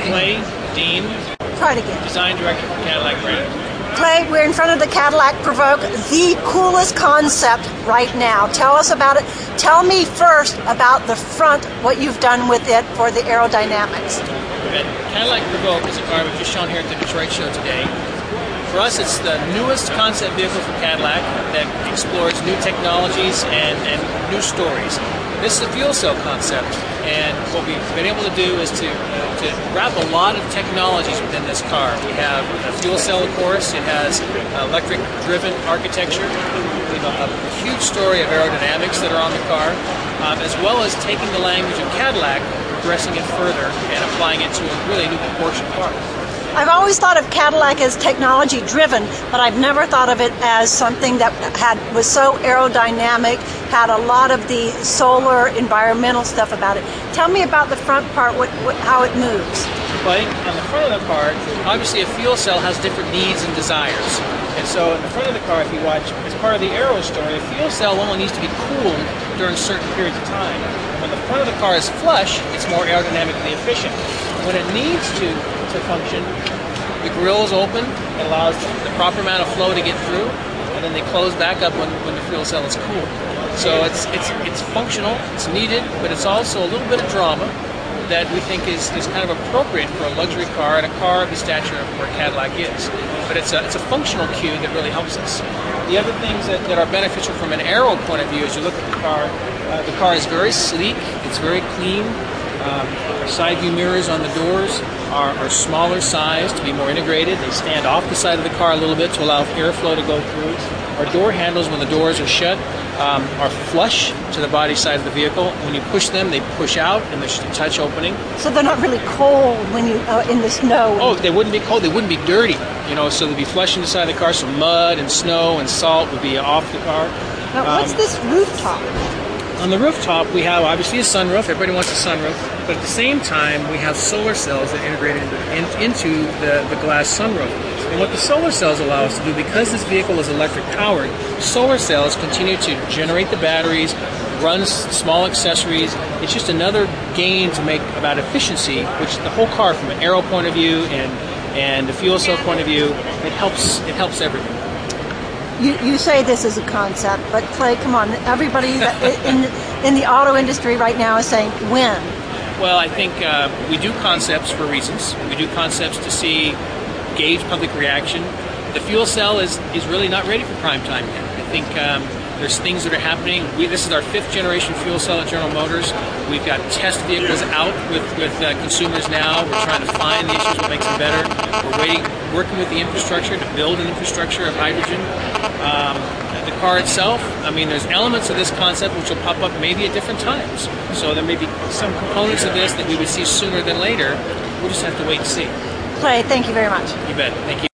Clay Dean, Try it again. Design Director for Cadillac brand. Clay, we're in front of the Cadillac Provoq, the coolest concept right now. Tell us about it. Tell me first about the front, what you've done with it for the aerodynamics. The Cadillac Provoq is a car we've just shown here at the Detroit show today. For us, it's the newest concept vehicle from Cadillac that explores new technologies and new stories. This is a fuel cell concept, and what we've been able to do is to wrap a lot of technologies within this car. We have a fuel cell, of course. It has electric-driven architecture. We have a huge story of aerodynamics that are on the car, as well as taking the language of Cadillac, progressing it further, and applying it to a really new proportion part. I've always thought of Cadillac as technology driven, but I've never thought of it as something that was so aerodynamic, had a lot of the solar environmental stuff about it. Tell me about the front part, how it moves. Well, on the front of the car, obviously a fuel cell has different needs and desires. And so in the front of the car, if you watch, as part of the aero story, a fuel cell only needs to be cooled during certain periods of time. When the front of the car is flush, it's more aerodynamically efficient. When it needs to function, the grill is open, it allows the proper amount of flow to get through, and then they close back up when the fuel cell is cool. So it's functional, it's needed, but it's also a little bit of drama that we think is kind of appropriate for a luxury car and a car of the stature of where Cadillac is. But it's a functional cue that really helps us. The other things that are beneficial from an aero point of view, as you look at the car is very sleek, it's very clean. Our side view mirrors on the doors are smaller size to be more integrated. They stand off the side of the car a little bit to allow airflow to go through. Our door handles, when the doors are shut, are flush to the body side of the vehicle. When you push them, they push out, and there's a touch opening. So they're not really cold when you in the snow. Oh, they wouldn't be cold. They wouldn't be dirty. So they'd be flush inside the car. So mud and snow and salt would be off the car. Now, what's this rooftop? On the rooftop, we have obviously a sunroof. Everybody wants a sunroof. But at the same time, we have solar cells that integrate into the glass sunroof. And what the solar cells allow us to do, because this vehicle is electric powered, solar cells continue to generate the batteries, run small accessories. It's just another gain to make about efficiency, which the whole car, from an aero point of view and the fuel cell point of view, it helps everything. You say this is a concept, but Clay, come on, everybody in the auto industry right now is saying when. Well, I think we do concepts for reasons. We do concepts to gauge public reaction. The fuel cell is really not ready for prime time yet. I think there's things that are happening. This is our 5th generation fuel cell at General Motors. We've got test vehicles out with consumers now. We're trying to find the issues that makes them better. We're working with the infrastructure to build an infrastructure of hydrogen. The car itself, there's elements of this concept which will pop up maybe at different times. So there may be some components of this that we would see sooner than later. We'll just have to wait and see. Clay, thank you very much. You bet. Thank you.